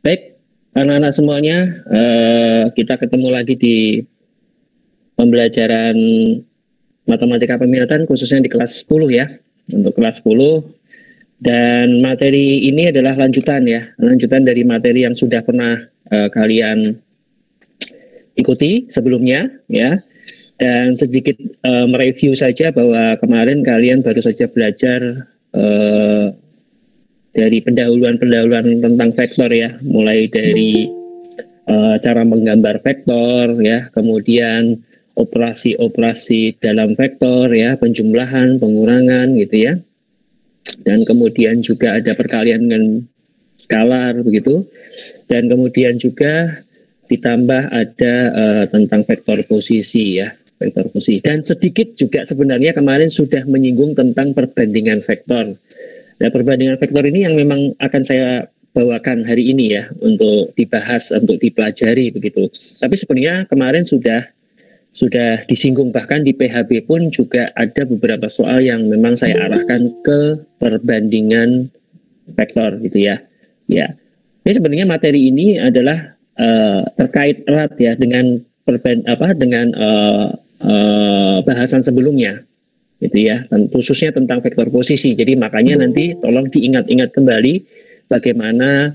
Baik, anak-anak semuanya, kita ketemu lagi di pembelajaran matematika peminatan khususnya di kelas 10 ya. Untuk kelas 10, dan materi ini adalah lanjutan ya, lanjutan dari materi yang sudah pernah kalian ikuti sebelumnya ya. Dan sedikit mereview saja bahwa kemarin kalian baru saja belajar dari pendahuluan tentang vektor ya, mulai dari cara menggambar vektor ya, kemudian operasi-operasi dalam vektor ya, penjumlahan, pengurangan gitu ya, dan kemudian juga ada perkalian dengan skalar begitu, dan kemudian juga ditambah ada tentang vektor posisi ya, vektor posisi, dan sedikit juga sebenarnya kemarin sudah menyinggung tentang perbandingan vektor. Nah, perbandingan vektor ini yang memang akan saya bawakan hari ini ya, untuk dibahas, untuk dipelajari begitu. Tapi sebenarnya kemarin sudah disinggung, bahkan di PHB pun juga ada beberapa soal yang memang saya arahkan ke perbandingan vektor gitu ya. Ya, ini sebenarnya materi ini adalah terkait erat ya dengan bahasan sebelumnya gitu ya, khususnya tentang vektor posisi. Jadi makanya nanti tolong diingat-ingat kembali bagaimana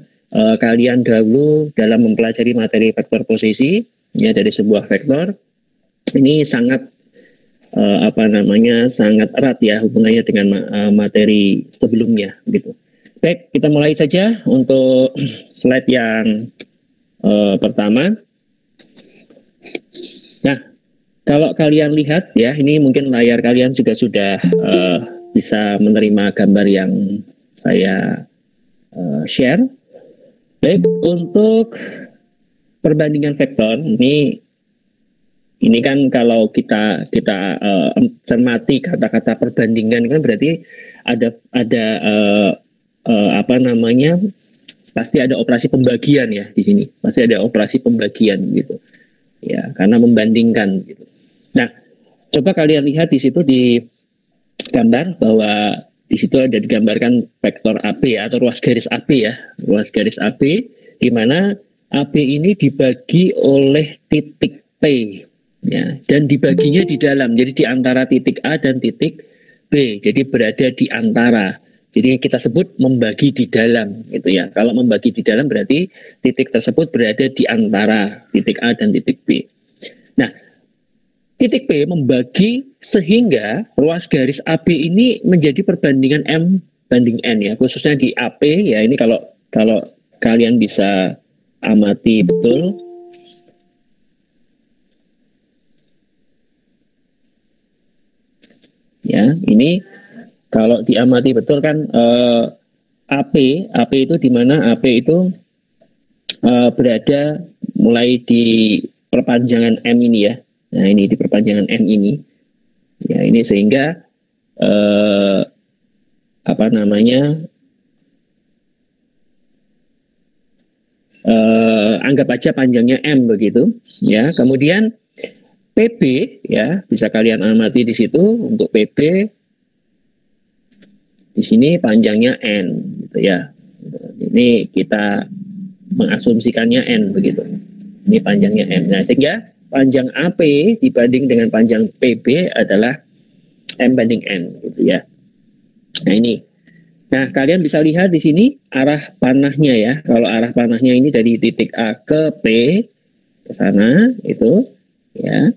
kalian dahulu dalam mempelajari materi vektor posisi ya, dari sebuah vektor. Ini sangat sangat erat ya hubungannya dengan materi sebelumnya gitu. Baik, kita mulai saja untuk slide yang pertama. Nah, kalau kalian lihat ya, ini mungkin layar kalian juga sudah bisa menerima gambar yang saya share. Baik, untuk perbandingan vektor ini kan kalau kita cermati kata-kata perbandingan kan berarti ada pasti ada operasi pembagian ya di sini, pasti ada operasi pembagian gitu ya, karena membandingkan gitu. Nah, coba kalian lihat di situ di gambar bahwa di situ ada digambarkan vektor AB ya, atau ruas garis AB ya, ruas garis AB, di mana AB ini dibagi oleh titik P ya, dan dibaginya di dalam, jadi di antara titik A dan titik B, jadi berada di antara. Jadi kita sebut membagi di dalam gitu ya. Kalau membagi di dalam berarti titik tersebut berada di antara titik A dan titik B. Nah, titik P membagi sehingga ruas garis AB ini menjadi perbandingan M banding N ya, khususnya di AP ya. Ini kalau kalian bisa amati betul. Ya, ini kalau diamati betul kan AP itu di mana AP itu berada mulai di perpanjangan M ini ya. Nah, ini di perpanjangan M ini. Ya, ini sehingga anggap aja panjangnya M begitu ya. Kemudian PB ya, bisa kalian amati di situ untuk PB. Di sini panjangnya N gitu ya. Ini kita mengasumsikannya N begitu. Ini panjangnya M. Nah, sehingga panjang AP dibanding dengan panjang PB adalah M banding N gitu ya. Nah, ini. Nah, kalian bisa lihat di sini arah panahnya ya. Kalau arah panahnya ini dari titik A ke P ke sana itu ya.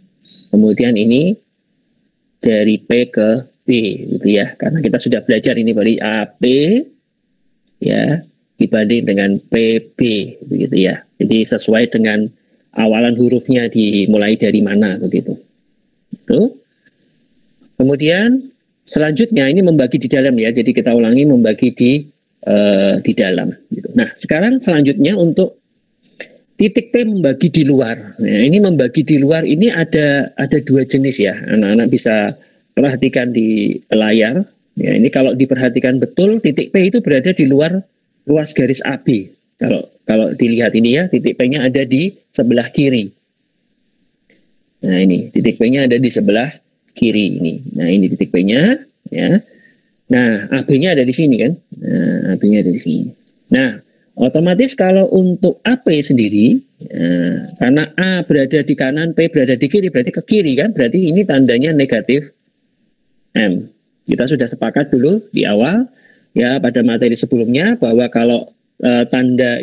Kemudian ini dari P ke B gitu ya. Karena kita sudah belajar ini dari AP ya dibanding dengan PB begitu ya. Jadi sesuai dengan awalan hurufnya dimulai dari mana begitu. Itu. Kemudian selanjutnya ini membagi di dalam ya. Jadi kita ulangi membagi di dalam gitu. Nah, sekarang selanjutnya untuk titik P membagi di luar. Nah, ini membagi di luar ini ada dua jenis ya. Anak-anak bisa perhatikan di layar. Ya, ini kalau diperhatikan betul titik P itu berada di luar ruas garis AB. Kalau dilihat ini ya, titik P-nya ada di sebelah kiri. Nah, ini titik P-nya ada di sebelah kiri ini. Nah, ini titik P-nya ya. Nah, AB-nya ada di sini kan. Nah, AB-nya ada di sini. Nah, Otomatis kalau untuk AP sendiri, karena A berada di kanan, P berada di kiri, berarti ke kiri kan, berarti ini tandanya negatif M. Kita sudah sepakat dulu di awal, ya pada materi sebelumnya, bahwa kalau tanda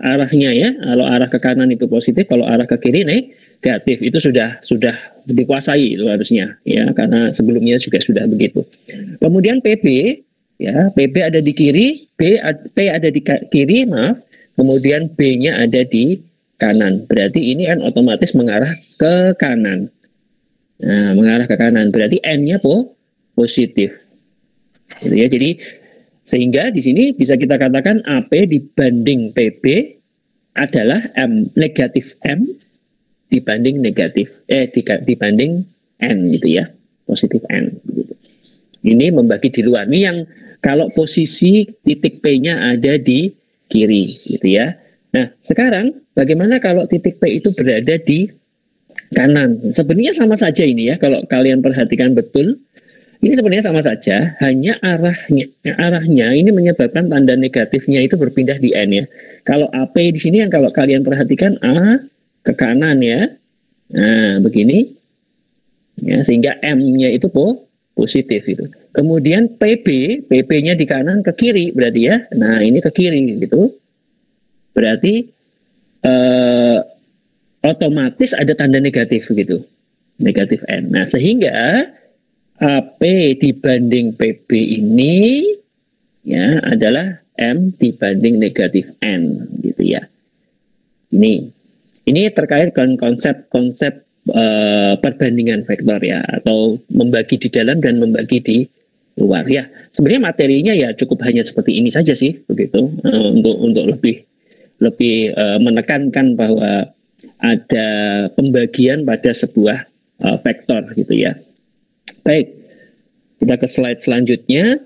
arahnya ya, kalau arah ke kanan itu positif, kalau arah ke kiri negatif, itu sudah dikuasai itu harusnya, ya karena sebelumnya juga sudah begitu. Kemudian PB, ya PB ada di kiri, P ada di kiri, maaf, kemudian B-nya ada di kanan. Berarti ini kan otomatis mengarah ke kanan. Nah, mengarah ke kanan. Berarti N-nya positif. Gitu ya. Jadi sehingga di sini bisa kita katakan AP dibanding PB adalah negatif M dibanding dibanding N gitu ya. Positif N gitu. Ini membagi di luar. Ini yang kalau posisi titik P-nya ada di kiri gitu ya. Nah, sekarang bagaimana kalau titik P itu berada di kanan? Sebenarnya sama saja ini ya, kalau kalian perhatikan betul. Ini sebenarnya sama saja, hanya arahnya ini menyebabkan tanda negatifnya itu berpindah di N ya. Kalau AP di sini yang kalau kalian perhatikan A ke kanan ya. Nah, begini. Ya, sehingga M-nya itu positif itu. Kemudian PP-nya di kanan ke kiri berarti ya. Nah, ini ke kiri gitu. Berarti otomatis ada tanda negatif gitu. Negatif N. Nah, sehingga AP dibanding PB ini ya adalah M dibanding negatif N gitu ya. Ini terkait dengan konsep perbandingan vektor ya, atau membagi di dalam dan membagi di luar ya. Sebenarnya materinya ya cukup hanya seperti ini saja sih begitu, untuk lebih menekankan bahwa ada pembagian pada sebuah vektor gitu ya. Baik, kita ke slide selanjutnya.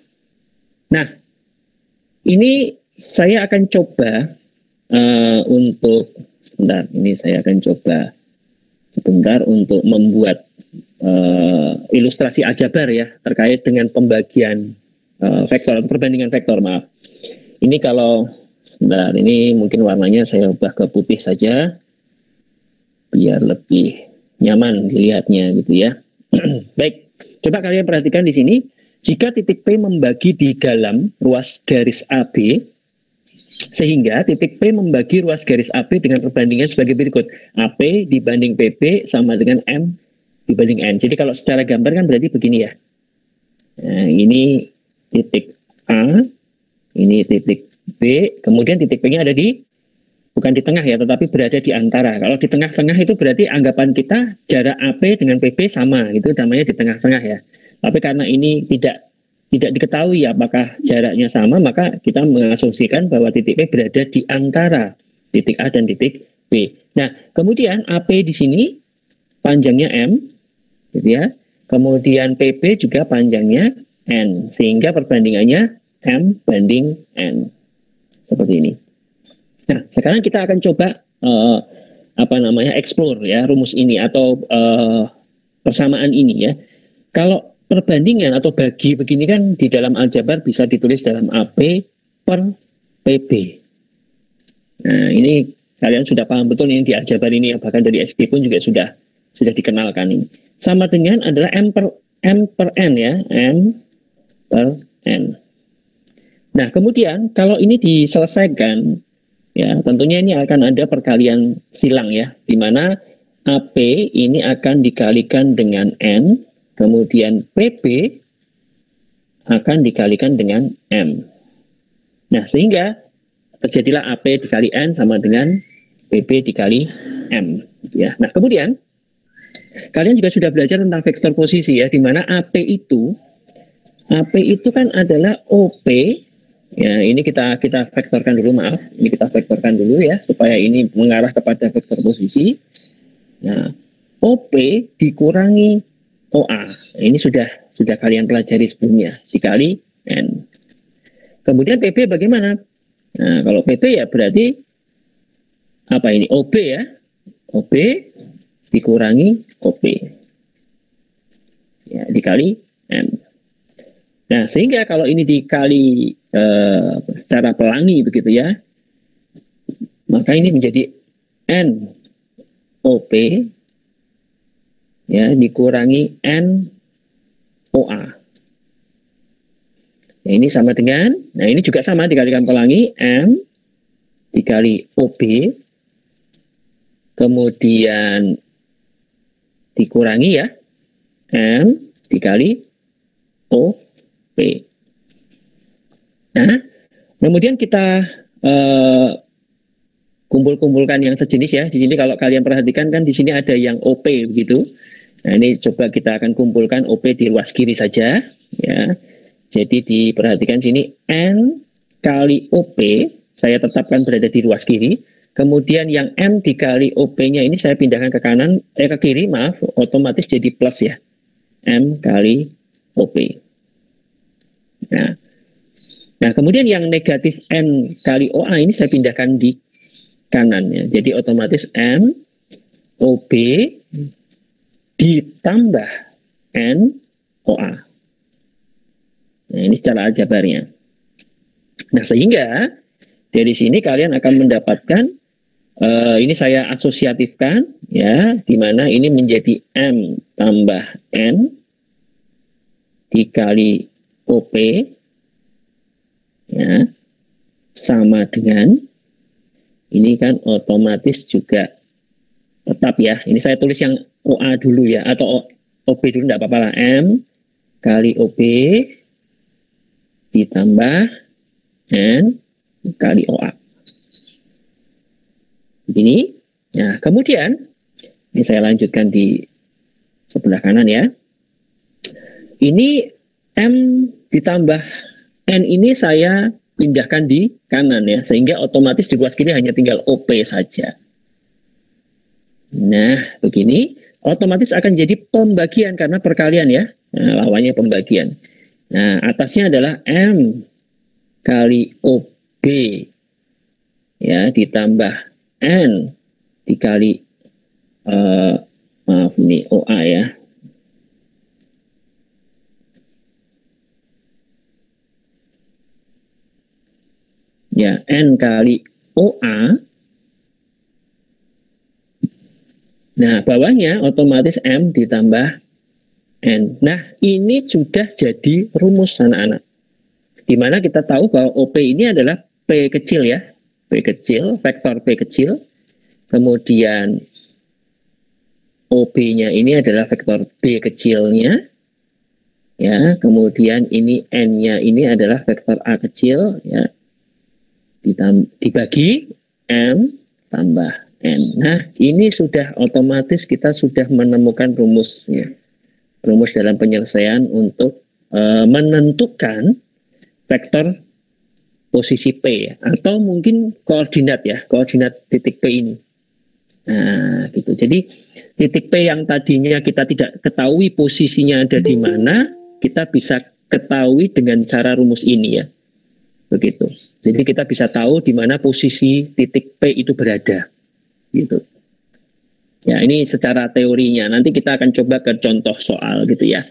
Nah, ini saya akan coba untuk sebentar untuk membuat ilustrasi aljabar ya terkait dengan pembagian vektor atau perbandingan vektor, maaf. Ini kalau sebentar, ini mungkin warnanya saya ubah ke putih saja biar lebih nyaman dilihatnya gitu ya. Baik. Coba kalian perhatikan di sini, jika titik P membagi di dalam ruas garis AB, sehingga titik P membagi ruas garis AB dengan perbandingan sebagai berikut. AP dibanding PP sama dengan M dibanding N. Jadi kalau secara gambar kan berarti begini ya. Nah, ini titik A, ini titik B, kemudian titik P-nya ada bukan di tengah ya, tetapi berada di antara. Kalau di tengah-tengah itu berarti anggapan kita jarak AP dengan PP sama, itu namanya di tengah-tengah ya. Tapi karena ini tidak diketahui apakah jaraknya sama, maka kita mengasumsikan bahwa titik P berada di antara titik A dan titik B. Nah, kemudian AP di sini panjangnya M, gitu ya. Kemudian PP juga panjangnya N, sehingga perbandingannya M banding N. Seperti ini. Nah, sekarang kita akan coba explore ya rumus ini atau persamaan ini ya. Kalau perbandingan atau bagi begini kan di dalam aljabar bisa ditulis dalam AP per PB. Nah, ini kalian sudah paham betul ini di aljabar ini, bahkan dari SD pun juga sudah dikenalkan ini. Sama dengan adalah M per N ya, M per N. Nah, kemudian kalau ini diselesaikan, ya, tentunya ini akan ada perkalian silang ya, di mana AP ini akan dikalikan dengan N, kemudian PP akan dikalikan dengan M. Nah, sehingga terjadilah AP dikali N sama dengan PP dikali M. Ya. Nah, kemudian kalian juga sudah belajar tentang vektor posisi ya, di mana AP itu kan adalah OP. Ya, ini kita vektorkan dulu, maaf. Ini kita vektorkan dulu ya, supaya ini mengarah kepada vektor posisi. Nah, OP dikurangi OA. Ini sudah kalian pelajari sebelumnya, dikali N. Kemudian PP bagaimana? Nah, kalau PP ya berarti apa ini? OB ya. OB dikurangi OP. Ya, dikali N. Nah, sehingga kalau ini dikali secara pelangi begitu ya, maka ini menjadi N OP ya dikurangi N OA. Nah, ini sama dengan, nah ini juga sama dikalikan pelangi M dikali OB, kemudian dikurangi ya M dikali OP. Nah, kemudian kita kumpul-kumpulkan yang sejenis ya. Di sini kalau kalian perhatikan kan di sini ada yang OP begitu. Nah, ini coba kita akan kumpulkan OP di ruas kiri saja ya. Jadi diperhatikan sini N kali OP saya tetapkan berada di ruas kiri. Kemudian yang M dikali OP-nya ini saya pindahkan ke kanan, ke kiri, maaf, otomatis jadi plus ya. M kali OP. Nah, kemudian yang negatif N kali OA ini saya pindahkan di kanan ya. Jadi otomatis M OB ditambah N OA. Nah, ini secara aljabarnya. Nah, sehingga dari sini kalian akan mendapatkan ini saya asosiatifkan ya, di mana ini menjadi M tambah N dikali OP ya sama dengan ini kan otomatis juga tetap ya. Ini saya tulis yang OA dulu ya, atau OB dulu tidak apa-apa lah. M kali OB ditambah N kali OA. Ini. Nah, kemudian ini saya lanjutkan di sebelah kanan ya. Ini M ditambah N ini saya pindahkan di kanan ya, sehingga otomatis di ruas kiri hanya tinggal OP saja. Nah, begini otomatis akan jadi pembagian karena perkalian ya. Nah, lawannya pembagian. Nah, atasnya adalah M kali OB ya ditambah N dikali maaf ini OA ya. Ya, N kali OA. Nah, bawahnya otomatis M ditambah N. Nah, ini sudah jadi rumus anak-anak. Dimana kita tahu bahwa OP ini adalah P kecil ya. P kecil, vektor P kecil. Kemudian OB-nya ini adalah vektor B kecilnya. Ya, kemudian ini N-nya ini adalah vektor A kecil ya. Dibagi M tambah N. Nah, ini sudah otomatis kita sudah menemukan rumusnya. Rumus dalam penyelesaian untuk menentukan vektor posisi P ya, atau mungkin koordinat ya, koordinat titik P ini. Nah, gitu. Jadi titik P yang tadinya kita tidak ketahui posisinya ada di mana, kita bisa ketahui dengan cara rumus ini ya. Begitu. Jadi kita bisa tahu di mana posisi titik P itu berada. Gitu. Ya, ini secara teorinya. Nanti kita akan coba ke contoh soal gitu ya.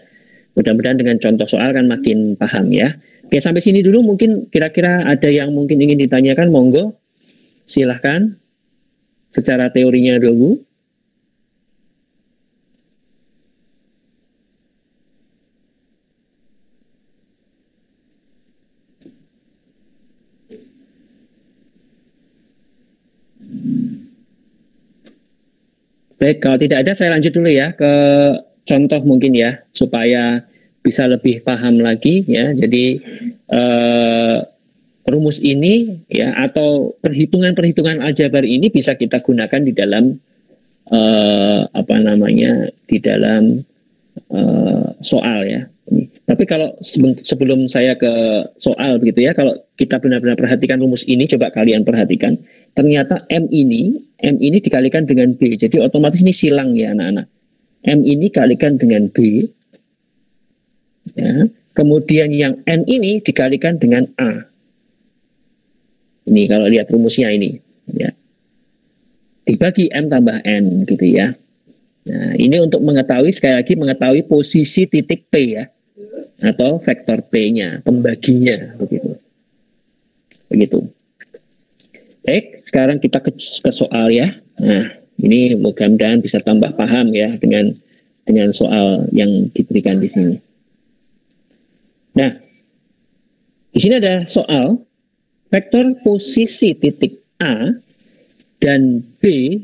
Mudah-mudahan dengan contoh soal kan makin paham ya. Oke, sampai sini dulu, mungkin kira-kira ada yang mungkin ingin ditanyakan, monggo. Silahkan. Secara teorinya dulu. Baik, kalau tidak ada saya lanjut dulu ya ke contoh mungkin ya, supaya bisa lebih paham lagi ya. Jadi rumus ini ya, atau perhitungan-perhitungan aljabar ini bisa kita gunakan di dalam di dalam soal ya. Tapi kalau sebelum saya ke soal begitu ya, kalau kita benar-benar perhatikan rumus ini, coba kalian perhatikan, ternyata M ini dikalikan dengan B, jadi otomatis ini silang ya anak-anak. M ini kalikan dengan B, ya. Kemudian yang N ini dikalikan dengan A. Ini kalau lihat rumusnya ini, ya. Dibagi M tambah N gitu ya. Nah, ini untuk mengetahui, sekali lagi mengetahui posisi titik P ya, atau vektor P-nya, pembaginya begitu. Begitu. Baik, sekarang kita ke soal ya. Nah, ini mudah-mudahan bisa tambah paham ya dengan soal yang diberikan di sini. Nah, di sini ada soal vektor posisi titik A dan B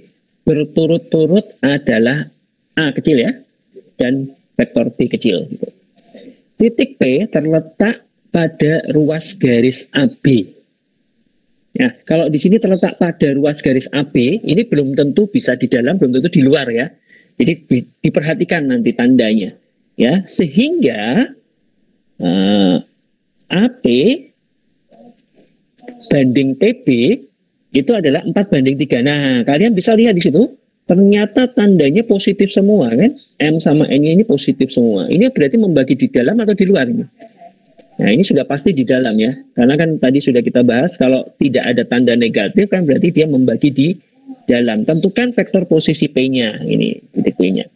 berturut-turut adalah A kecil ya, dan vektor B kecil. Titik P terletak pada ruas garis AB. Ya, kalau di sini terletak pada ruas garis AB, ini belum tentu bisa di dalam, belum tentu di luar ya. Jadi diperhatikan nanti tandanya. Ya, sehingga AP banding PB itu adalah 4:3. Nah, kalian bisa lihat di situ, ternyata tandanya positif semua kan? M sama N-nya ini positif semua. Ini berarti membagi di dalam atau di luar ini? Nah, ini sudah pasti di dalam ya. Karena kan tadi sudah kita bahas, kalau tidak ada tanda negatif kan berarti dia membagi di dalam. Tentukan vektor posisi P-nya, ini titik P-nya.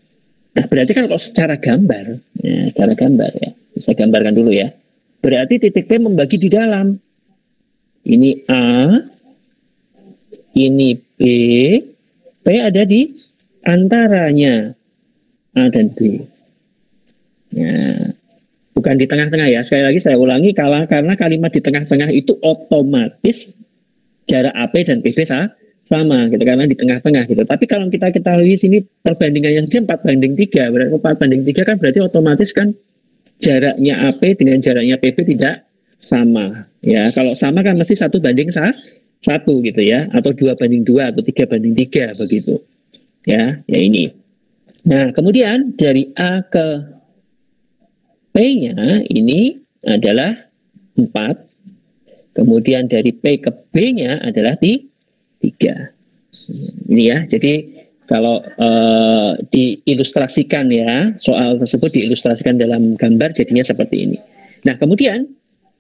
Nah, berarti kan kalau secara gambar, ya, secara gambar ya, saya gambarkan dulu ya. Berarti titik P membagi di dalam. Ini A, ini B, P ada di antaranya A dan B. Nah, bukan di tengah-tengah ya. Sekali lagi saya ulangi, karena kalimat di tengah-tengah itu otomatis jarak AP dan PB sama gitu, karena di tengah-tengah gitu. Tapi kalau kita ketahui sini perbandingannya saja 4:3, berarti 4:3 kan berarti otomatis kan jaraknya AP dengan jaraknya PB tidak sama ya. Kalau sama kan mesti 1:1 gitu ya, atau 2:2 atau 3:3 begitu ya. Ya ini. Nah, kemudian dari A ke P-nya ini adalah 4. Kemudian dari P ke B-nya adalah 3. Ini ya, jadi kalau diilustrasikan ya, soal tersebut diilustrasikan dalam gambar jadinya seperti ini. Nah, kemudian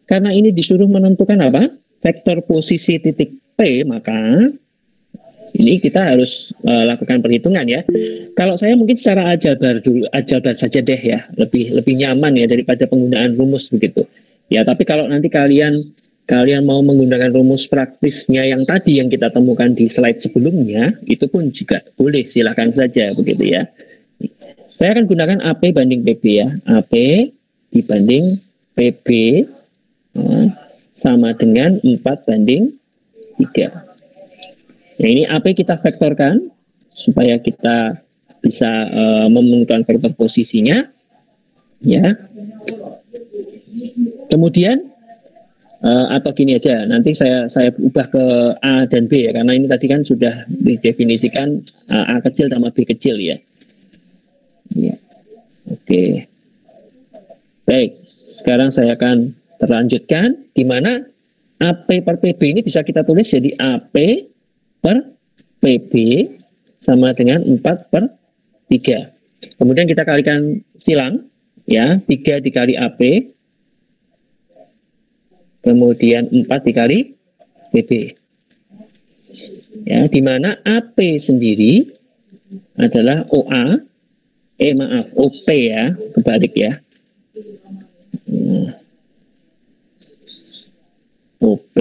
karena ini disuruh menentukan apa? Vektor posisi titik P, maka ini kita harus lakukan perhitungan ya. Kalau saya mungkin secara aljabar dulu, aljabar saja deh ya, lebih nyaman ya daripada penggunaan rumus begitu. Ya, tapi kalau nanti kalian mau menggunakan rumus praktisnya yang tadi yang kita temukan di slide sebelumnya, itu pun juga boleh, silakan saja begitu ya. Saya akan gunakan AP banding PB ya. AP dibanding PB sama dengan 4:3. Nah, ini AP kita vektorkan supaya kita bisa menemukan vektor posisinya ya. Kemudian atau gini aja, nanti saya ubah ke A dan B ya, karena ini tadi kan sudah didefinisikan A kecil sama B kecil ya. Ya. Oke. Baik, sekarang saya akan terlanjutkan di mana AP per PB ini bisa kita tulis jadi AP per PB sama dengan 4/3. Kemudian kita kalikan silang ya, 3 dikali AP kemudian 4 dikali PB. Ya, di mana AP sendiri adalah OA, OP ya, kebalik ya. OP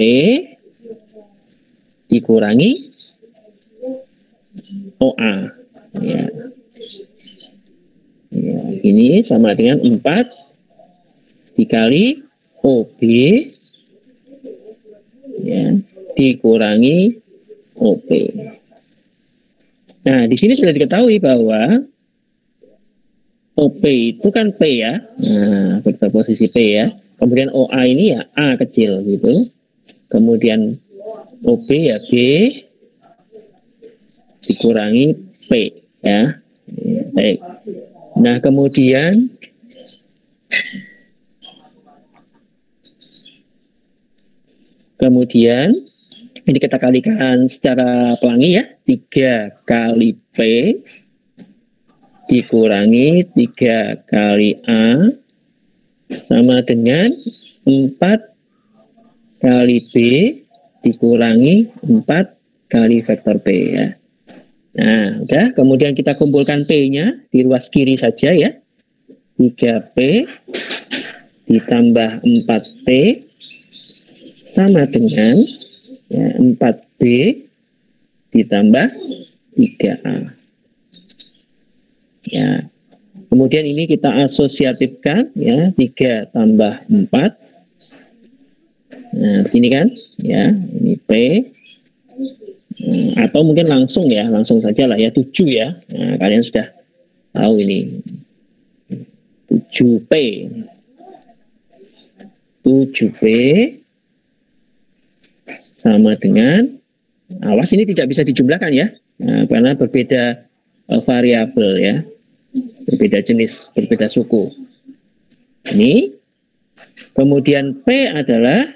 dikurangi OA ya. Ya, ini sama dengan 4 dikali OB ya, dikurangi OP. Nah, di sini sudah diketahui bahwa OP itu kan P ya. Nah, vektor posisi P ya. Kemudian OA ini ya A kecil gitu. Kemudian OB ya B dikurangi P ya. Baik. Nah, kemudian ini kita kalikan secara pelangi ya. 3 kali P dikurangi 3 kali A sama dengan 4 kali B dikurangi 4 kali vektor P ya. Nah, udah. Kemudian kita kumpulkan P-nya di ruas kiri saja ya. 3P ditambah 4P sama dengan ya, 4 B ditambah 3A. Ya. Kemudian ini kita asosiatifkan ya, 3 tambah 4. Nah, begini kan? Ya, ini P. Atau mungkin langsung ya, langsung saja lah ya, 7 ya. Nah, kalian sudah tahu ini. 7P. 7P sama dengan, awas ini tidak bisa dijumlahkan ya. Nah, karena berbeda variabel ya. Berbeda jenis, berbeda suku. Ini. Kemudian P adalah,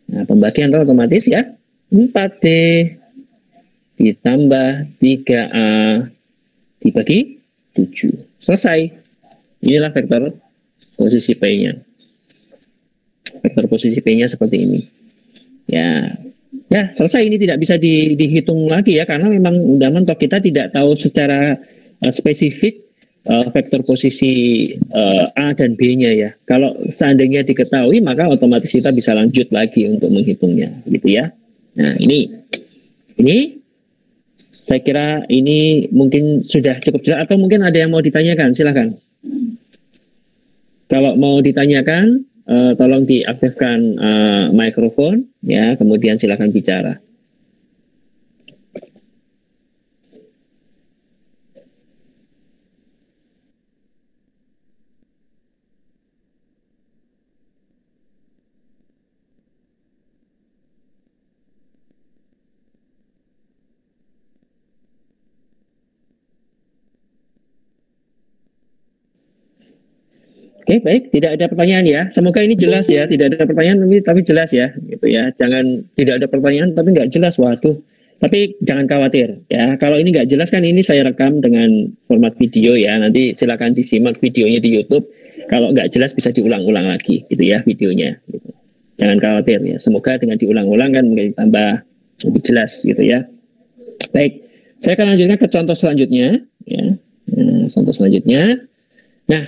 nah, pembagian otomatis ya, 4D ditambah 3A dibagi 7. Selesai. Inilah vektor posisi P-nya. Vektor posisi P-nya seperti ini. Ya, ya selesai. Ini tidak bisa dihitung lagi ya, karena memang undangan kita tidak tahu secara spesifik vektor posisi A dan B-nya ya. Kalau seandainya diketahui, maka otomatis kita bisa lanjut lagi untuk menghitungnya, gitu ya. Nah, ini saya kira ini mungkin sudah cukup jelas, atau mungkin ada yang mau ditanyakan, silakan. Kalau mau ditanyakan, tolong diaktifkan mikrofon ya, kemudian silakan bicara. Oke, baik, tidak ada pertanyaan ya. Semoga ini jelas ya. Tidak ada pertanyaan tapi jelas ya, gitu ya. Jangan tidak ada pertanyaan tapi nggak jelas. Waduh. Tapi jangan khawatir ya. Kalau ini nggak jelas kan ini saya rekam dengan format video ya. Nanti silakan disimak videonya di YouTube. Kalau nggak jelas bisa diulang-ulang lagi, gitu ya videonya. Gitu. Jangan khawatir ya. Semoga dengan diulang-ulang kan menjadi tambah lebih jelas, gitu ya. Baik, saya akan lanjutkan ke contoh selanjutnya ya. Nah, contoh selanjutnya. Nah,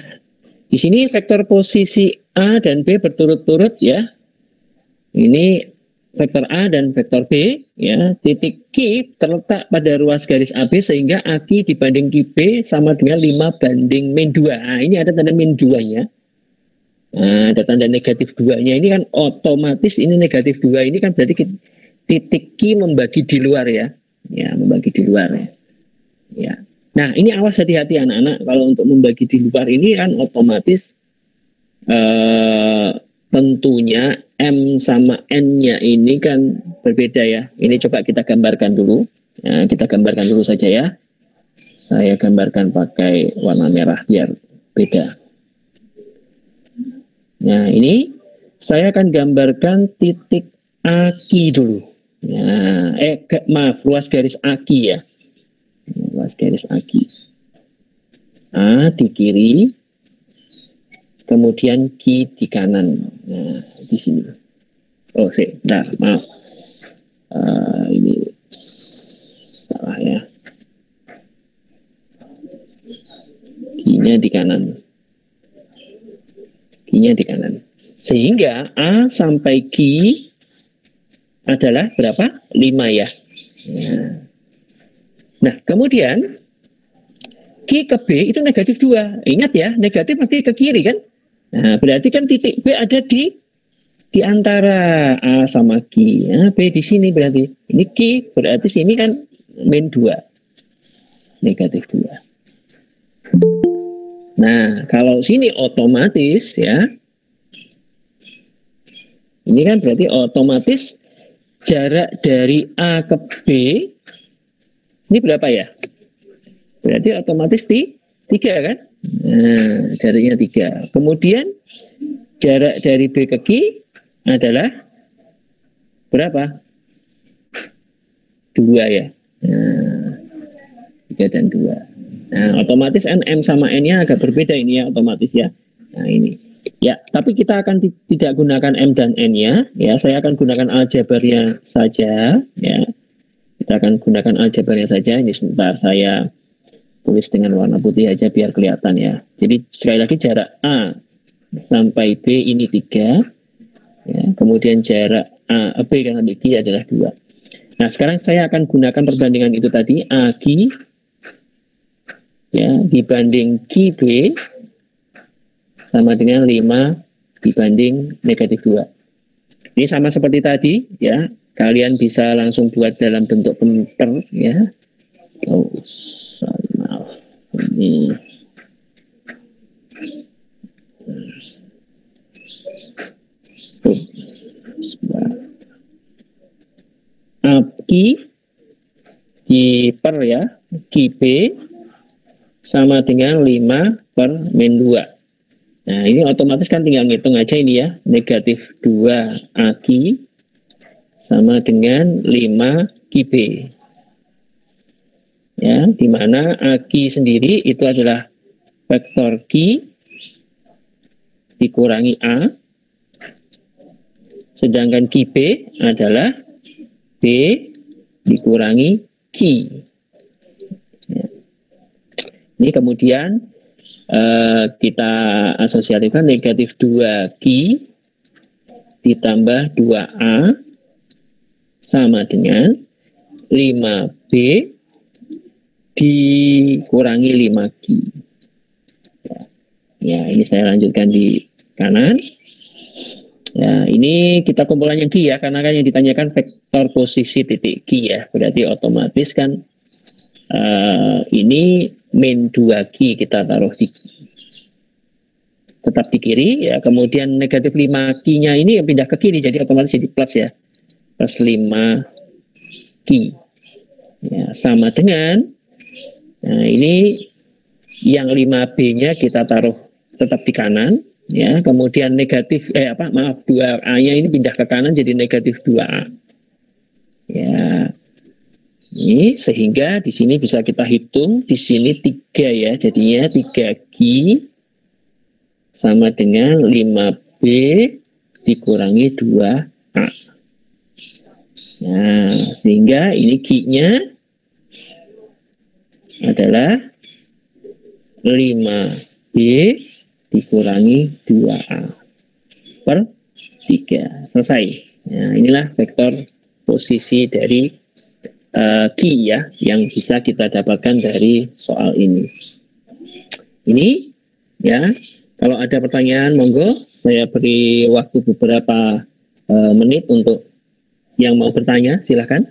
di sini vektor posisi A dan B berturut-turut ya. Ini vektor A dan vektor B ya. Titik Q terletak pada ruas garis AB sehingga AQ dibanding QB sama dengan 5 banding min 2. Nah, ini ada tanda min 2-nya. Nah, ada tanda negatif 2-nya. Ini kan otomatis ini negatif 2 ini kan berarti titik Q membagi di luar ya. Ya, membagi di luar ya. Ya. Nah, ini awas hati-hati anak-anak, kalau untuk membagi di luar ini kan otomatis tentunya M sama N-nya ini kan berbeda ya. Ini coba kita gambarkan dulu. Nah, kita gambarkan dulu saja ya. Saya gambarkan pakai warna merah biar beda. Nah, ini saya akan gambarkan titik AQ dulu. Nah, maaf, ruas garis AQ ya. Ruas garis AQ. A di kiri, kemudian Q di kanan. Nah, di sini. Oh, sebentar, maaf. Ini salah ya. Q-nya di kanan. Q-nya di kanan. Sehingga A sampai Q adalah berapa? 5 ya. Nah, kemudian Q ke B itu negatif 2. Ingat ya, negatif pasti ke kiri kan? Nah, berarti kan titik B ada di antara A sama Q. Nah, B di sini berarti. Ini Q, berarti sini kan min 2. Negatif 2. Nah, kalau sini otomatis ya. Ini kan berarti otomatis jarak dari A ke B ini berapa ya? Berarti otomatis 3 kan? Nah, jaraknya 3. Kemudian jarak dari B ke Q adalah berapa? 2 ya. Nah, 3 dan 2. Nah, otomatis M sama N-nya agak berbeda ini ya, otomatis ya. Nah, ini. Ya, tapi kita akan tidak gunakan M dan N-nya. Ya, saya akan gunakan aljabarnya saja. Ya, kita akan gunakan aljabarnya saja. Ini sebentar saya tulis dengan warna putih aja biar kelihatan ya. Jadi sekali lagi jarak A sampai B ini 3. Ya, kemudian jarak B kali Q adalah 2. Nah, sekarang saya akan gunakan perbandingan itu tadi, AQ ya, dibanding QB sama dengan 5 dibanding negatif 2. Ini sama seperti tadi ya, kalian bisa langsung buat dalam bentuk pemper ya. Oh, maaf. Ini AQ di per ya, QB sama dengan 5 per min 2. Nah, ini otomatis kan tinggal ngitung aja ini ya, negatif 2 AQ sama dengan 5 QB. Ya, di mana AQ sendiri itu adalah vektor Q dikurangi A, sedangkan QB adalah B dikurangi Q. Ya. Ini kemudian kita asosiasikan negatif 2Q ditambah 2A sama dengan 5B dikurangi 5Q. Ya, ini saya lanjutkan di kanan. Ya, ini kita kumpulannya Q ya, karena kan yang ditanyakan vektor posisi titik Q ya, berarti otomatis kan ini min 2Q kita taruh tetap di kiri ya, kemudian negatif 5Q nya ini pindah ke kiri jadi otomatis jadi plus ya, plus 5Q ya, sama dengan nah ini yang 5B nya kita taruh tetap di kanan ya, kemudian negatif 2A nya ini pindah ke kanan jadi negatif 2A ya. Ini sehingga di sini bisa kita hitung di sini 3 ya, jadinya 3Q sama dengan 5B dikurangi 2A. Nah, sehingga ini Q-nya adalah 5B dikurangi 2A per 3. Selesai. Nah, inilah vektor posisi dari Q ya, yang bisa kita dapatkan dari soal ini. Ini ya, kalau ada pertanyaan monggo saya beri waktu beberapa menit untuk yang mau bertanya, silahkan.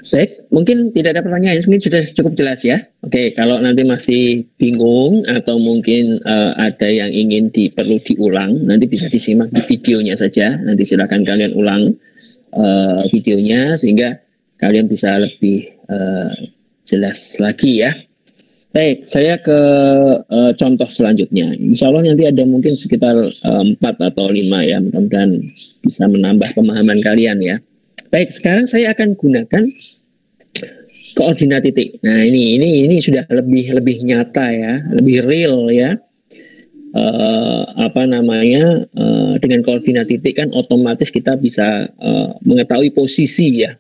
Baik, mungkin tidak ada pertanyaan, ini sudah cukup jelas ya. Oke, kalau nanti masih bingung atau mungkin ada yang ingin perlu diulang, nanti bisa disimak di videonya saja. Nanti silakan kalian ulang videonya sehingga kalian bisa lebih jelas lagi ya. Baik, saya ke contoh selanjutnya. Insya Allah nanti ada mungkin sekitar 4 atau 5 ya, mudah-mudahan bisa menambah pemahaman kalian ya. Baik, sekarang saya akan gunakan koordinat titik. Nah, ini sudah lebih nyata ya, lebih real ya. Dengan koordinat titik kan otomatis kita bisa mengetahui posisi ya,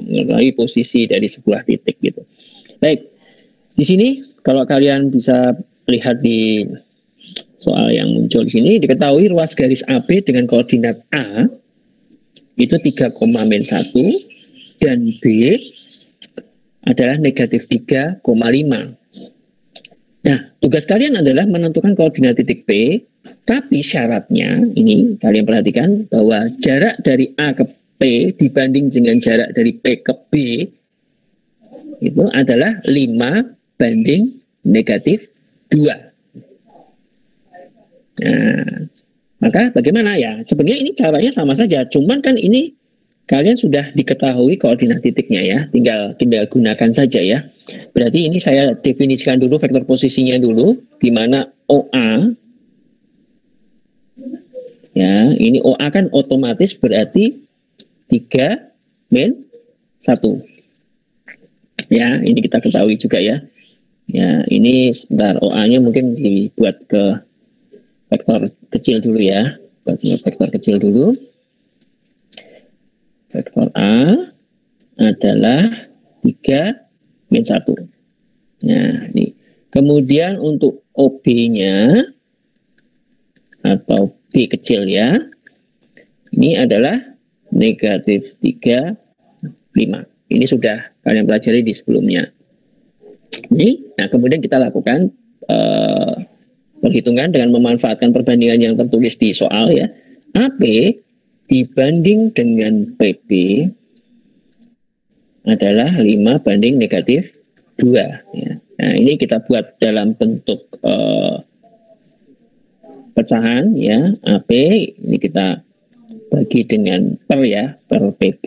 mengetahui posisi dari sebuah titik gitu. Baik, di sini kalau kalian bisa lihat di soal yang muncul di sini, diketahui ruas garis AB dengan koordinat A itu 3,-1 dan B adalah negatif 3,5. Nah, tugas kalian adalah menentukan koordinat titik P, tapi syaratnya ini kalian perhatikan bahwa jarak dari A ke P dibanding dengan jarak dari P ke B itu adalah 5 banding negatif 2. Nah, maka bagaimana ya? Sebenarnya ini caranya sama saja, cuman kan ini kalian sudah diketahui koordinat titiknya ya, tinggal gunakan saja ya. Berarti ini saya definisikan dulu vektor posisinya dulu, di mana OA ya, ini OA kan otomatis berarti 3 min 1. Ya, ini kita ketahui juga ya. Ya, ini sebentar OA-nya mungkin dibuat ke vektor kecil dulu ya. Buat vektor kecil dulu. Vektor A adalah 3 min 1. Nah, ini. Kemudian untuk OB-nya atau B kecil ya, ini adalah negatif 3, 5. Ini sudah kalian pelajari di sebelumnya. Nah, kemudian kita lakukan perhitungan dengan memanfaatkan perbandingan yang tertulis di soal ya. AP dibanding dengan PB adalah 5 banding negatif 2. Ya. Nah, ini kita buat dalam bentuk pecahan ya. AP ini kita bagi dengan per ya, per PB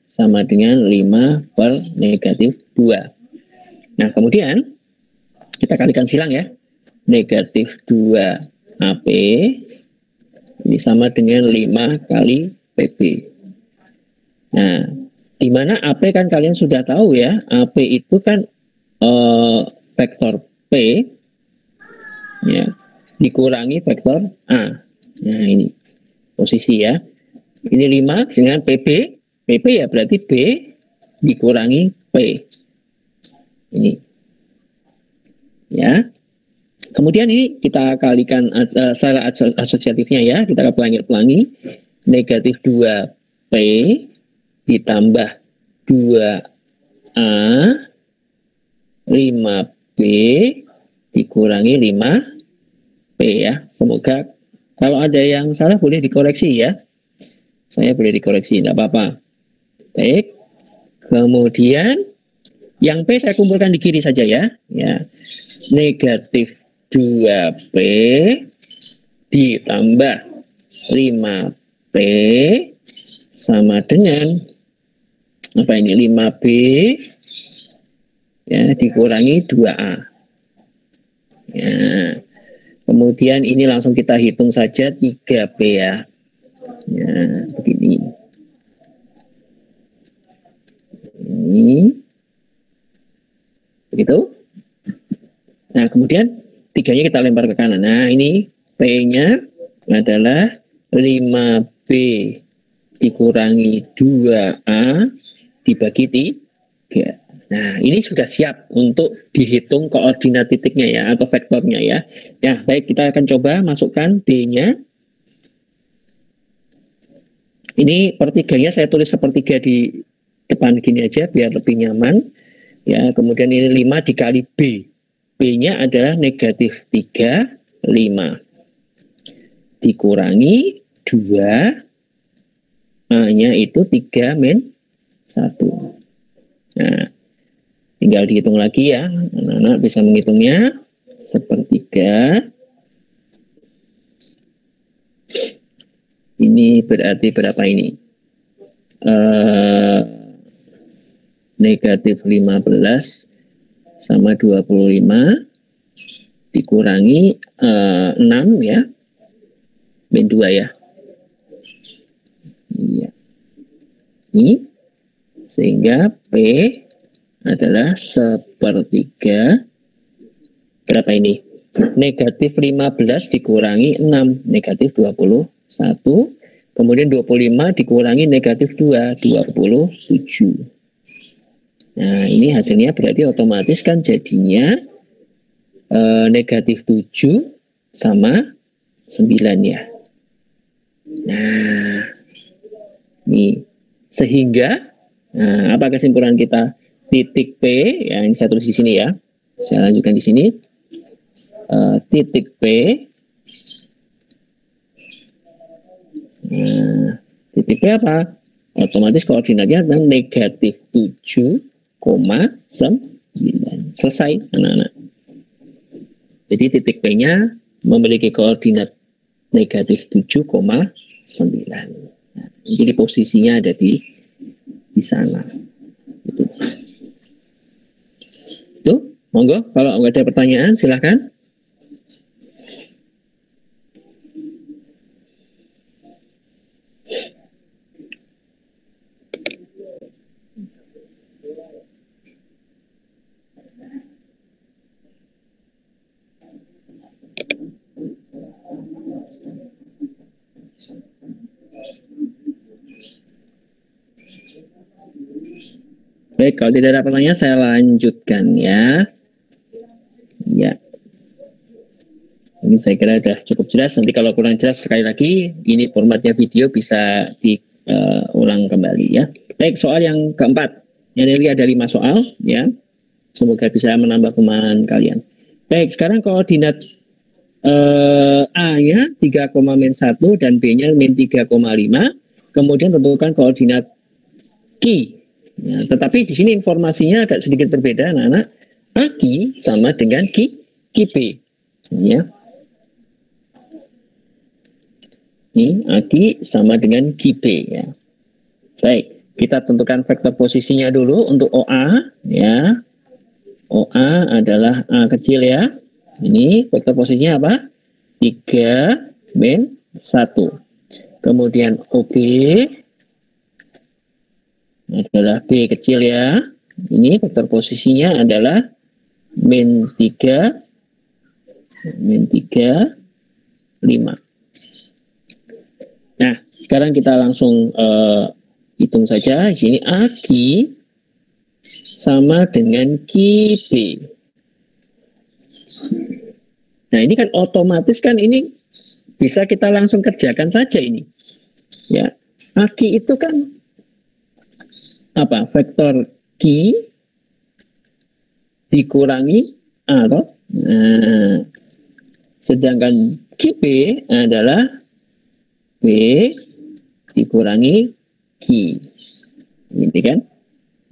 sama dengan 5 per negatif 2. Nah, kemudian kita kalikan silang ya. Negatif 2 AP ini sama dengan 5 kali PB. Nah, di mana AP kan kalian sudah tahu ya, AP itu kan vektor P ya, dikurangi vektor A. Nah, ini posisi ya. Ini 5 dengan PB. PB ya berarti B dikurangi P. Ini. Ya. Kemudian ini kita kalikan secara asosiatifnya ya. Kita pelangi. Negatif 2P ditambah 2A 5B dikurangi 5P ya. Semoga kalau ada yang salah boleh dikoreksi ya. Saya boleh dikoreksi, tidak apa-apa. Baik. Kemudian yang P saya kumpulkan di kiri saja ya. Ya. Negatif 2P ditambah 5P sama dengan apa ini 5B ya dikurangi 2A. Ya. Kemudian ini langsung kita hitung saja 3B ya. Ya, begini. Ini begitu. Nah, kemudian 3-nya kita lempar ke kanan. Nah, ini P-nya adalah 5B dikurangi 2A dibagi 3. Nah, ini sudah siap untuk dihitung koordinat titiknya ya, atau vektornya ya. Ya, baik, kita akan coba masukkan D-nya. Ini pertiganya saya tulis sepertiga di depan gini aja, biar lebih nyaman. Ya, kemudian ini 5 dikali B. B-nya adalah negatif 3, 5. Dikurangi 2, A-nya itu 3 min 1. Nah, tinggal dihitung lagi ya. Anak-anak bisa menghitungnya. Sepertiga. Ini berarti berapa ini? Negatif 15 sama 25 dikurangi 6 ya. Min 2 ya. Iya. Ini sehingga P adalah sepertiga berapa ini? Negatif 15 dikurangi 6, negatif 21. Kemudian 25 dikurangi negatif 2, 27. Nah, ini hasilnya berarti otomatis kan jadinya negatif 7 sama 9 ya. Nah, ini sehingga apa kesimpulan kita? Titik P yang saya tulis di sini ya. Saya lanjutkan di sini. Titik P. Titik P apa? Otomatis koordinatnya adalah negatif 7,9. Selesai anak-anak. Jadi titik P-nya memiliki koordinat negatif 7,9. Nah, jadi posisinya ada di sana. Itu, monggo kalau ada pertanyaan silahkan. Baik, kalau tidak ada pertanyaan saya lanjutkan ya. Ya. Ini saya kira sudah cukup jelas. Nanti kalau kurang jelas sekali lagi, ini formatnya video bisa diulang kembali ya. Baik, soal yang keempat. Ini ada 5 soal ya. Semoga bisa menambah pemahaman kalian. Baik, sekarang koordinat A-nya 3,-1 dan B-nya -3,5. Kemudian tentukan koordinat Q. Ya, tetapi di sini informasinya agak sedikit berbeda, anak-anak. AQ sama dengan QP. Ya. Ini AQ sama dengan QP. Ya. Baik, kita tentukan vektor posisinya dulu untuk OA. Ya. OA adalah A kecil ya. Ini vektor posisinya apa? 3-1. Kemudian OB adalah B kecil ya. Ini vektor posisinya adalah -3, -5. Nah, sekarang kita langsung hitung saja. Di sini AQ sama dengan QB. Nah, ini kan otomatis kan ini bisa kita langsung kerjakan saja ini. Ya, AQ itu kan apa? Vektor Q dikurangi A toh? Nah, sedangkan QB adalah B dikurangi Q. Ini kan?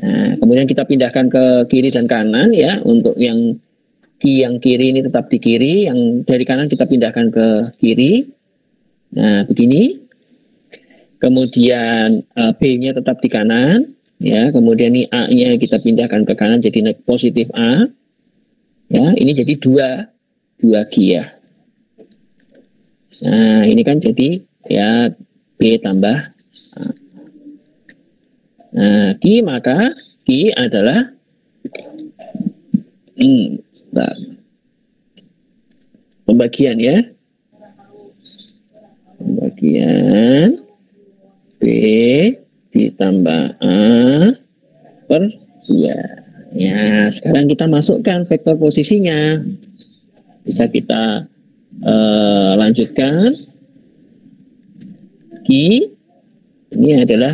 Nah, kemudian kita pindahkan ke kiri dan kanan ya. Untuk yang Q yang kiri ini tetap di kiri, yang dari kanan kita pindahkan ke kiri. Nah, begini. Kemudian B-nya tetap di kanan. Ya, kemudian ini A-nya kita pindahkan ke kanan jadi positif A. Ya, ini jadi 2 Q ya. Nah, ini kan jadi ya B tambah A. Nah, Q maka Q adalah pembagian ya. Pembagian B ditambah A per 2. Ya, sekarang kita masukkan vektor posisinya. Bisa kita lanjutkan. Q ini adalah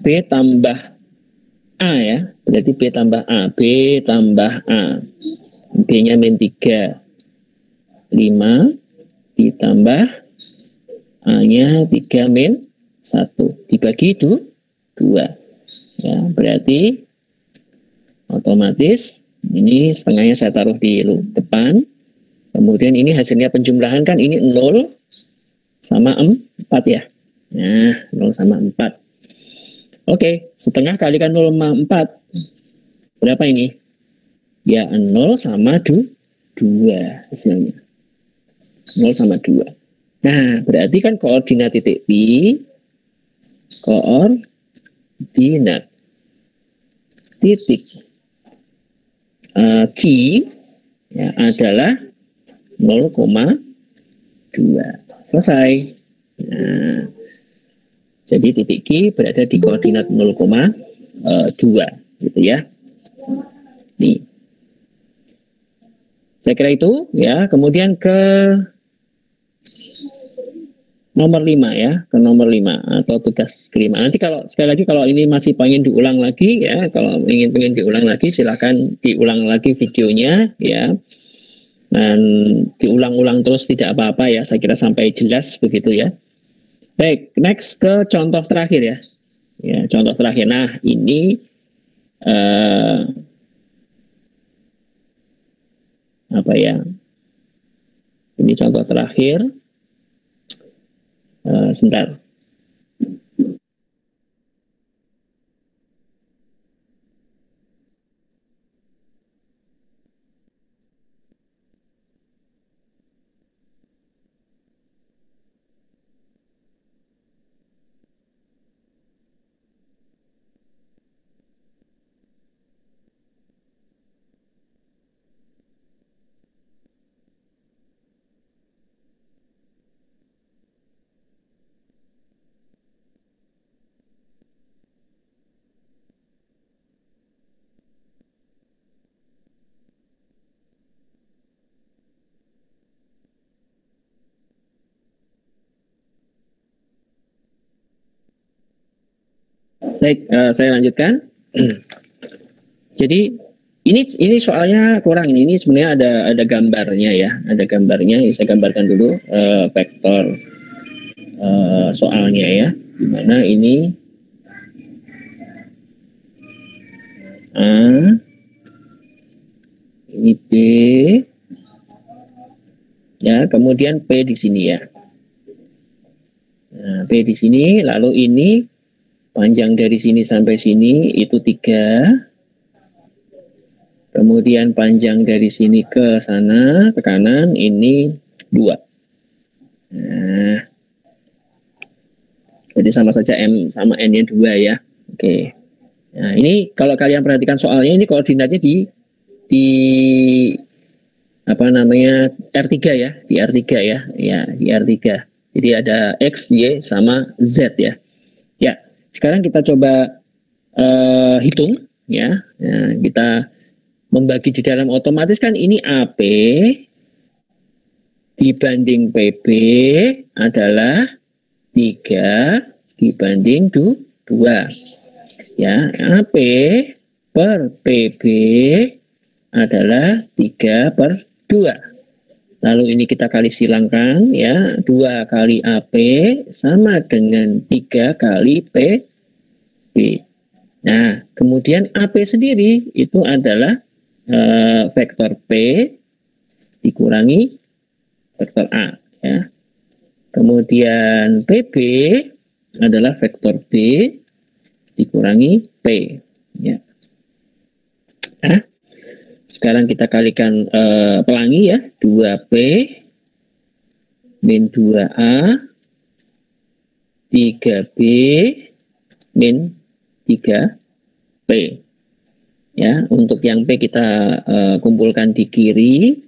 B tambah A ya. Berarti B tambah A. B tambah A. B-nya -3, 5 ditambah A-nya 3-1 dibagi itu 2 ya, berarti otomatis ini setengahnya saya taruh di depan. Kemudian ini hasilnya penjumlahan kan ini 0 sama 4 ya. Nah, 0 sama 4. Oke, setengah kalikan 0 sama 4 berapa ini? Ya 0 sama 2 hasilnya. 0 sama 2. Nah, berarti kan koordinat titik P, koordinat titik Q ya, adalah 0,2. Selesai. Nah, jadi titik Q berada di koordinat 0,2 gitu ya. Nih. Saya kira itu ya. Kemudian ke nomor 5 ya, ke nomor 5 atau tugas kelima. Nanti kalau sekali lagi kalau ini masih pengen diulang lagi ya, kalau pengen diulang lagi silahkan diulang lagi videonya ya. Dan diulang-ulang terus tidak apa-apa ya, saya kira sampai jelas begitu ya. Baik, next ke contoh terakhir ya. Ya, contoh terakhir. Nah, ini apa ya? Ini contoh terakhir. sebentar. Baik, saya lanjutkan. Jadi ini soalnya kurang ini sebenarnya ada gambarnya ya, ada gambarnya. Saya gambarkan dulu vektor soalnya ya, dimana ini A, ini B, ya, kemudian P di sini ya. Nah, P di sini, lalu ini panjang dari sini sampai sini itu 3. Kemudian panjang dari sini ke sana, ke kanan, ini 2. Nah, jadi sama saja M sama N-nya 2 ya. Oke. Nah, ini kalau kalian perhatikan soalnya, ini koordinatnya di apa namanya R3 ya, di R3 ya. Ya, di R3. Jadi ada X, Y, sama Z ya. Ya, sekarang kita coba hitung ya. Nah, kita membagi di dalam otomatis kan ini AP dibanding PB adalah 3 dibanding 2. Ya, AP per PB adalah 3/2. Lalu ini kita kali silangkan ya, 2 kali AP sama dengan 3 kali PB. Nah, kemudian AP sendiri itu adalah vektor P dikurangi vektor A ya. Kemudian PB adalah vektor B dikurangi P ya. Nah, sekarang kita kalikan pelangi ya, 2P min 2A 3B min 3P. Ya, untuk yang P kita kumpulkan di kiri,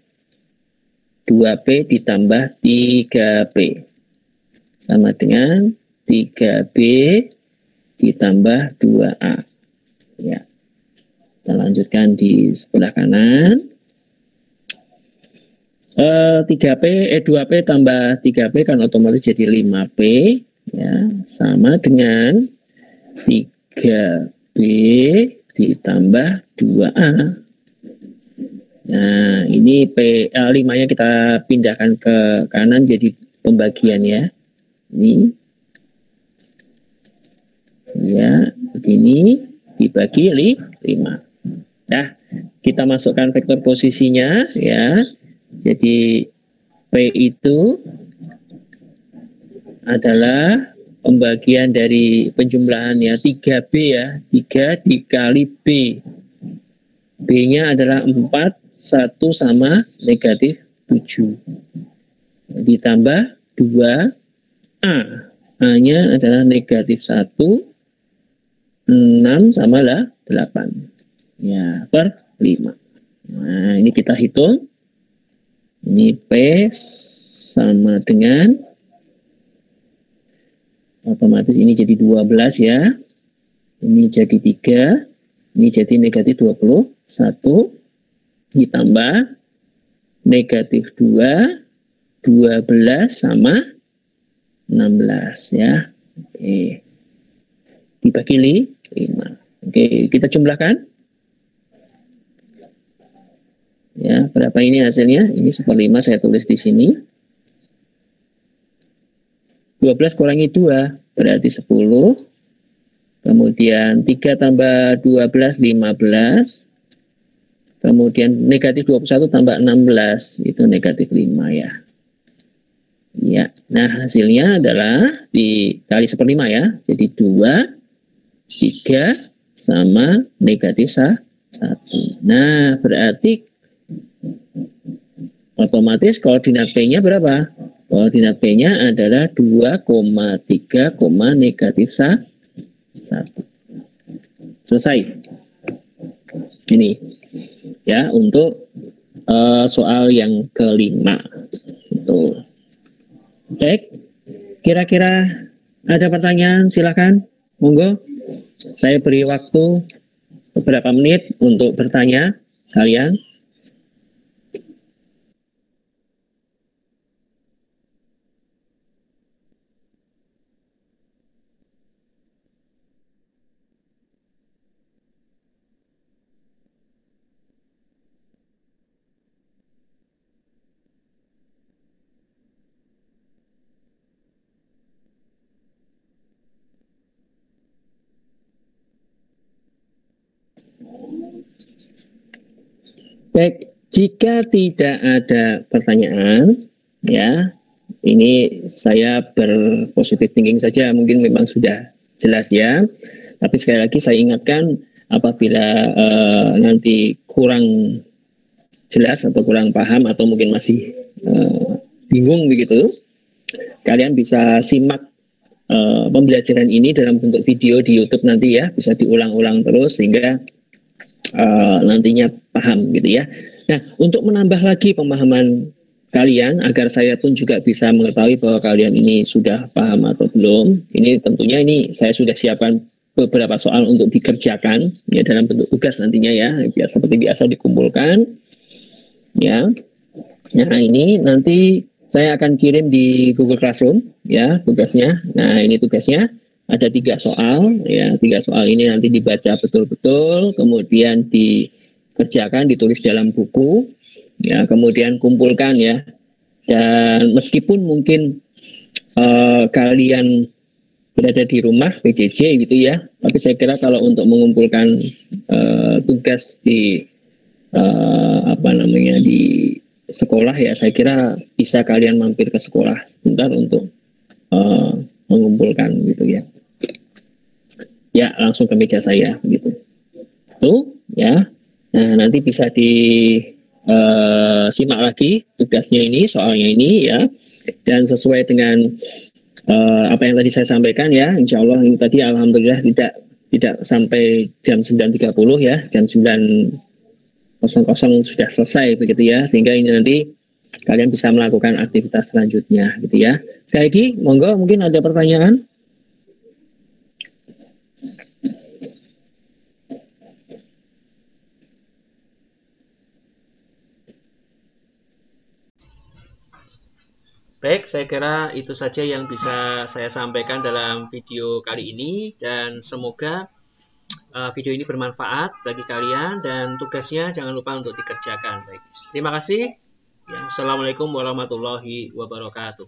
2P ditambah 3P sama dengan 3B ditambah 2A. Ya. Kita lanjutkan di sebelah kanan. 2P tambah 3P kan otomatis jadi 5P ya, sama dengan 3B ditambah 2A. Nah, ini P5-nya kita pindahkan ke kanan jadi pembagian ya. Ini ya, begini dibagi 5. Nah, kita masukkan vektor posisinya ya. Jadi P itu adalah pembagian dari penjumlahan ya, 3B ya, 3 dikali B. B-nya adalah 4, 1 sama negatif 7. Ditambah 2A. A-nya adalah negatif 1, 6 sama lah 8. Ya, per 5. Nah, ini kita hitung. Ini P sama dengan, otomatis ini jadi 12 ya. Ini jadi 3. Ini jadi negatif 21. Ditambah negatif 2. 12 sama 16 ya. Oke. Dibagi 5. Oke, kita jumlahkan. Ya, berapa ini hasilnya? Ini 1/5 saya tulis di sini. 12 kurangi 2 berarti 10. Kemudian 3 tambah 12 15. Kemudian negatif 21 tambah 16 itu negatif 5 ya. Ya, nah hasilnya adalah dikali 1/5 ya. Jadi 2, 3 sama negatif 1. Nah, berarti otomatis koordinat P-nya berapa? Koordinat P-nya adalah 2,3, negatif 1. Selesai. Ini ya untuk soal yang kelima. Itu. Baik, kira-kira ada pertanyaan? Silakan, monggo. Saya beri waktu beberapa menit untuk bertanya kalian. Baik, jika tidak ada pertanyaan, ya, ini saya berpositif thinking saja, mungkin memang sudah jelas ya. Tapi sekali lagi saya ingatkan, apabila nanti kurang jelas atau kurang paham atau mungkin masih bingung begitu, kalian bisa simak pembelajaran ini dalam bentuk video di YouTube nanti ya, bisa diulang-ulang terus sehingga nantinya paham gitu ya. Nah, untuk menambah lagi pemahaman kalian agar saya pun juga bisa mengetahui bahwa kalian ini sudah paham atau belum, ini tentunya ini saya sudah siapkan beberapa soal untuk dikerjakan ya dalam bentuk tugas nantinya ya, biasa seperti biasa dikumpulkan ya. Nah, ini nanti saya akan kirim di Google Classroom ya tugasnya. Nah, ini tugasnya ada 3 soal ya. 3 soal ini nanti dibaca betul-betul, kemudian dikerjakan, ditulis dalam buku ya, kemudian kumpulkan ya. Dan meskipun mungkin kalian berada di rumah PJJ gitu ya, tapi saya kira kalau untuk mengumpulkan tugas di apa namanya di sekolah ya, saya kira bisa kalian mampir ke sekolah sebentar untuk mengumpulkan gitu ya. Ya, langsung ke meja saya gitu. Tuh ya. Nah, nanti bisa simak lagi tugasnya ini, soalnya ini ya. Dan sesuai dengan apa yang tadi saya sampaikan ya, insya Allah ini tadi alhamdulillah tidak sampai jam 9.30 ya, jam 9.00 sudah selesai begitu ya, sehingga ini nanti kalian bisa melakukan aktivitas selanjutnya gitu ya. Sekali lagi, monggo mungkin ada pertanyaan. Baik, saya kira itu saja yang bisa saya sampaikan dalam video kali ini dan semoga video ini bermanfaat bagi kalian dan tugasnya jangan lupa untuk dikerjakan. Baik, terima kasih. Ya, Assalamualaikum warahmatullahi wabarakatuh.